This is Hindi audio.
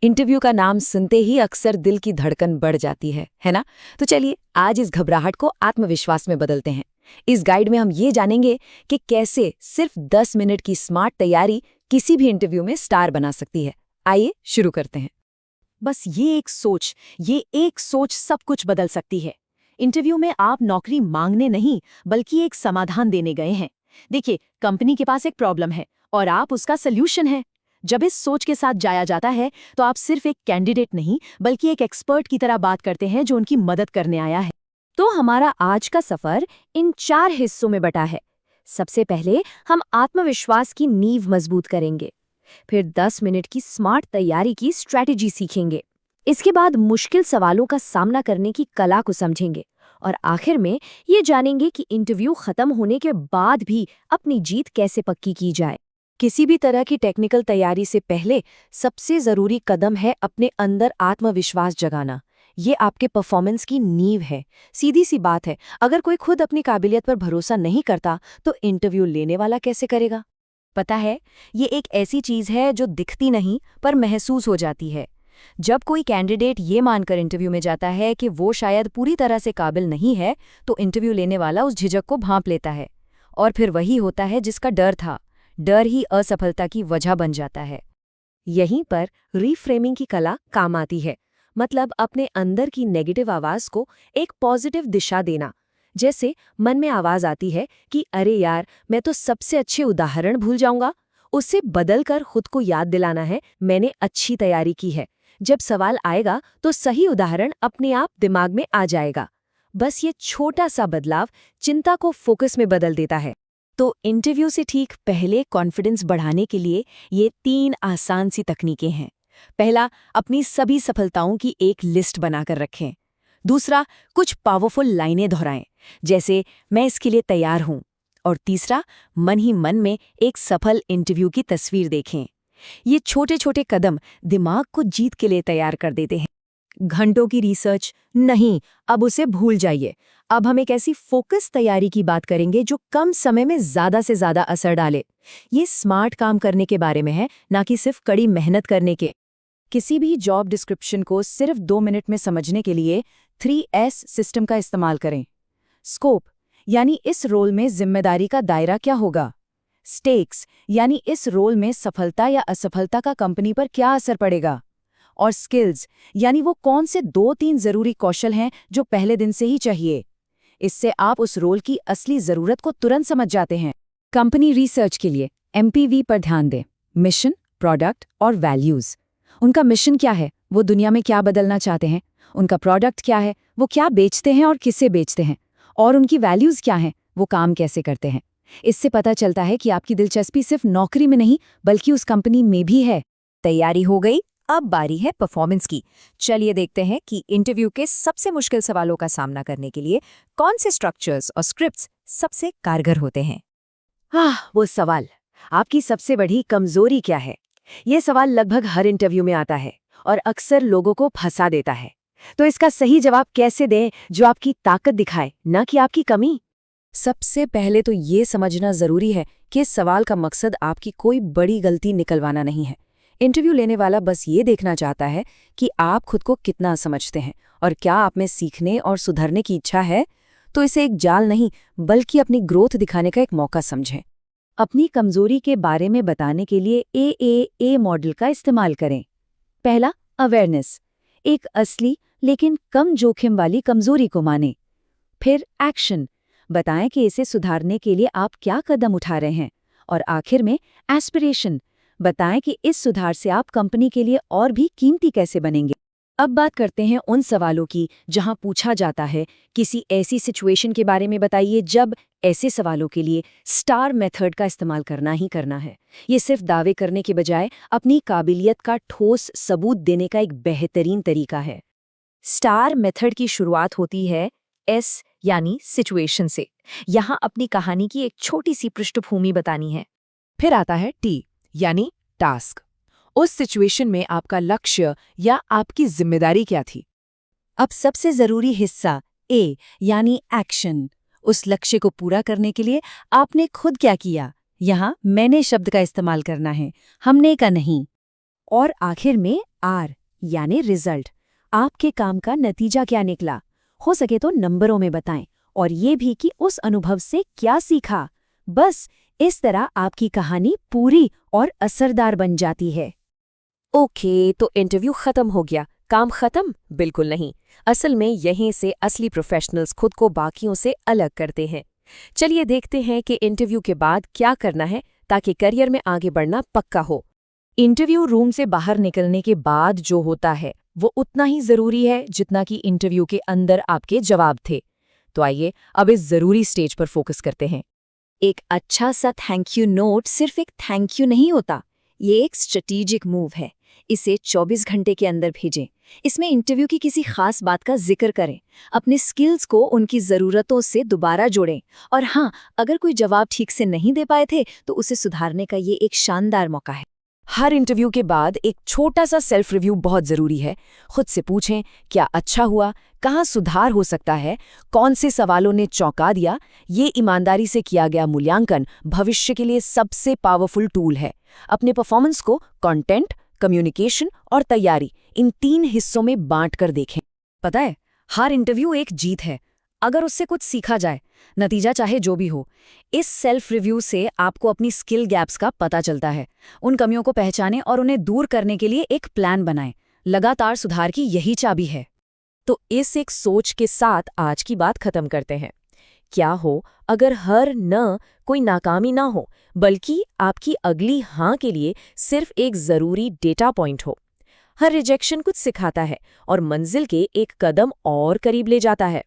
इंटरव्यू का नाम सुनते ही अक्सर दिल की धड़कन बढ़ जाती है ना? तो चलिए आज इस घबराहट को आत्मविश्वास में बदलते हैं। इस गाइड में हम ये जानेंगे कि कैसे सिर्फ 10 मिनट की स्मार्ट तैयारी किसी भी इंटरव्यू में स्टार बना सकती है। आइए शुरू करते हैं। बस ये एक सोच सब कुछ बदल सकती है। इंटरव्यू में आप नौकरी मांगने नहीं बल्कि एक समाधान देने गए हैं। देखिए, कंपनी के पास एक प्रॉब्लम है और आप उसका सल्यूशन है। जब इस सोच के साथ जाया जाता है तो आप सिर्फ एक कैंडिडेट नहीं बल्कि एक एक्सपर्ट की तरह बात करते हैं जो उनकी मदद करने आया है। तो हमारा आज का सफर इन 4 हिस्सों में बटा है। सबसे पहले हम आत्मविश्वास की नींव मजबूत करेंगे, फिर 10 मिनट की स्मार्ट तैयारी की स्ट्रैटेजी सीखेंगे, इसके बाद मुश्किल सवालों का सामना करने की कला को समझेंगे और आखिर में ये जानेंगे कि इंटरव्यू खत्म होने के बाद भी अपनी जीत कैसे पक्की की जाए। किसी भी तरह की टेक्निकल तैयारी से पहले सबसे जरूरी कदम है अपने अंदर आत्मविश्वास जगाना। ये आपके परफॉर्मेंस की नींव है। सीधी सी बात है, अगर कोई खुद अपनी काबिलियत पर भरोसा नहीं करता तो इंटरव्यू लेने वाला कैसे करेगा? पता है, ये एक ऐसी चीज है जो दिखती नहीं पर महसूस हो जाती है। जब कोई कैंडिडेट ये मानकर इंटरव्यू में जाता है कि वो शायद पूरी तरह से काबिल नहीं है, तो इंटरव्यू लेने वाला उस झिझक को भांप लेता है और फिर वही होता है जिसका डर था। डर ही असफलता की वजह बन जाता है। यहीं पर रीफ्रेमिंग की कला काम आती है। मतलब अपने अंदर की नेगेटिव आवाज को एक पॉजिटिव दिशा देना। जैसे मन में आवाज आती है कि अरे यार, मैं तो सबसे अच्छे उदाहरण भूल जाऊंगा, उससे बदलकर खुद को याद दिलाना है मैंने अच्छी तैयारी की है। जब सवाल आएगा तो सही उदाहरण अपने आप दिमाग में आ जाएगा। बस ये छोटा सा बदलाव चिंता को फोकस में बदल देता है। तो इंटरव्यू से ठीक पहले कॉन्फिडेंस बढ़ाने के लिए ये 3 आसान सी तकनीकें हैं। पहला, अपनी सभी सफलताओं की एक लिस्ट बनाकर रखें। दूसरा, कुछ पावरफुल लाइनें दोहराएं, जैसे मैं इसके लिए तैयार हूं। और तीसरा, मन ही मन में एक सफल इंटरव्यू की तस्वीर देखें। ये छोटे छोटे कदम दिमाग को जीत के लिए तैयार कर देते हैं। घंटों की रिसर्च नहीं, अब उसे भूल जाइए। अब हम एक ऐसी फोकस तैयारी की बात करेंगे जो कम समय में ज्यादा से ज्यादा असर डाले। ये स्मार्ट काम करने के बारे में है, ना कि सिर्फ कड़ी मेहनत करने के। किसी भी जॉब डिस्क्रिप्शन को सिर्फ 2 मिनट में समझने के लिए 3S सिस्टम का इस्तेमाल करें। स्कोप यानी इस रोल में जिम्मेदारी का दायरा क्या होगा। स्टेक्स यानी इस रोल में सफलता या असफलता का कंपनी पर क्या असर पड़ेगा। और स्किल्स यानी वो कौन से 2-3 जरूरी कौशल हैं जो पहले दिन से ही चाहिए। इससे आप उस रोल की असली जरूरत को तुरंत समझ जाते हैं। कंपनी रिसर्च के लिए MPV पर ध्यान दें। मिशन, प्रोडक्ट और वैल्यूज। उनका मिशन क्या है, वो दुनिया में क्या बदलना चाहते हैं। उनका प्रोडक्ट क्या है, वो क्या बेचते हैं और किसे बेचते हैं। और उनकी वैल्यूज क्या हैं, वो काम कैसे करते हैं। इससे पता चलता है कि आपकी दिलचस्पी सिर्फ नौकरी में नहीं बल्कि उस कंपनी में भी है। तैयारी हो गई, अब बारी है परफॉर्मेंस की। चलिए देखते हैं कि इंटरव्यू के सबसे मुश्किल सवालों का सामना करने के लिए कौन से स्ट्रक्चर्स और स्क्रिप्ट्स सबसे कारगर होते हैं। वो सवाल, आपकी सबसे बड़ी कमजोरी क्या है? ये सवाल लगभग हर इंटरव्यू में आता है और अक्सर लोगों को फंसा देता है। तो इसका सही जवाब कैसे दें जो आपकी ताकत दिखाए, न कि आपकी कमी? सबसे पहले तो ये समझना जरूरी है कि इस सवाल का मकसद आपकी कोई बड़ी गलती निकलवाना नहीं है। इंटरव्यू लेने वाला बस ये देखना चाहता है कि आप खुद को कितना समझते हैं और क्या आप में सीखने और सुधरने की इच्छा है। तो इसे एक जाल नहीं बल्कि अपनी ग्रोथ दिखाने का एक मौका समझें। अपनी कमजोरी के बारे में बताने के लिए AAA मॉडल का इस्तेमाल करें। पहला, अवेयरनेस, एक असली लेकिन कम जोखिम वाली कमजोरी को मानें। फिर एक्शन, बताएं कि इसे सुधारने के लिए आप क्या कदम उठा रहे हैं। और आखिर में एस्पिरेशन, बताएं कि इस सुधार से आप कंपनी के लिए और भी कीमती कैसे बनेंगे। अब बात करते हैं उन सवालों की जहां पूछा जाता है किसी ऐसी सिचुएशन के बारे में बताइए जब ऐसे सवालों के लिए स्टार मेथड का इस्तेमाल करना ही करना है। ये सिर्फ दावे करने के बजाय अपनी काबिलियत का ठोस सबूत देने का एक बेहतरीन तरीका है। स्टार मेथड की शुरुआत होती है S यानी सिचुएशन से। यहाँ अपनी कहानी की एक छोटी सी पृष्ठभूमि बतानी है। फिर आता है T यानी टास्क। उस सिचुएशन में आपका लक्ष्य या आपकी जिम्मेदारी क्या थी। अब सबसे जरूरी हिस्सा A यानी एक्शन। उस लक्ष्य को पूरा करने के लिए आपने खुद क्या किया। यहाँ मैंने शब्द का इस्तेमाल करना है, हमने का नहीं। और आखिर में आर यानी रिजल्ट। आपके काम का नतीजा क्या निकला, हो सके तो नंबरों में बताएं, और ये भी कि उस अनुभव से क्या सीखा। बस इस तरह आपकी कहानी पूरी और असरदार बन जाती है। ओके, तो इंटरव्यू खत्म हो गया, काम खत्म? बिल्कुल नहीं। असल में यहीं से असली प्रोफेशनल्स खुद को बाकियों से अलग करते हैं। चलिए देखते हैं कि इंटरव्यू के बाद क्या करना है ताकि करियर में आगे बढ़ना पक्का हो। इंटरव्यू रूम से बाहर निकलने के बाद जो होता है वो उतना ही जरूरी है जितना कि इंटरव्यू के अंदर आपके जवाब थे। तो आइए अब इस जरूरी स्टेज पर फोकस करते हैं। एक अच्छा सा थैंक यू नोट सिर्फ एक थैंक यू नहीं होता, ये एक स्ट्रेटेजिक मूव है। इसे 24 घंटे के अंदर भेजें। इसमें इंटरव्यू की किसी खास बात का जिक्र करें, अपने स्किल्स को उनकी ज़रूरतों से दोबारा जोड़ें, और हाँ, अगर कोई जवाब ठीक से नहीं दे पाए थे तो उसे सुधारने का ये एक शानदार मौका है। हर इंटरव्यू के बाद एक छोटा सा सेल्फ रिव्यू बहुत ज़रूरी है। खुद से पूछें, क्या अच्छा हुआ, कहाँ सुधार हो सकता है, कौन से सवालों ने चौंका दिया। ये ईमानदारी से किया गया मूल्यांकन भविष्य के लिए सबसे पावरफुल टूल है। अपने परफॉर्मेंस को कंटेंट, कम्युनिकेशन और तैयारी, इन 3 हिस्सों में बांट कर देखें। पता है, हर इंटरव्यू एक जीत है अगर उससे कुछ सीखा जाए, नतीजा चाहे जो भी हो। इस सेल्फ रिव्यू से आपको अपनी स्किल गैप्स का पता चलता है। उन कमियों को पहचानें और उन्हें दूर करने के लिए एक प्लान बनाएं। लगातार सुधार की यही चाबी है। तो इस एक सोच के साथ आज की बात खत्म करते हैं। क्या हो अगर हर न कोई नाकामी ना हो, बल्कि आपकी अगली हाँ के लिए सिर्फ एक ज़रूरी डेटा पॉइंट हो। हर रिजेक्शन कुछ सिखाता है और मंजिल के एक कदम और करीब ले जाता है।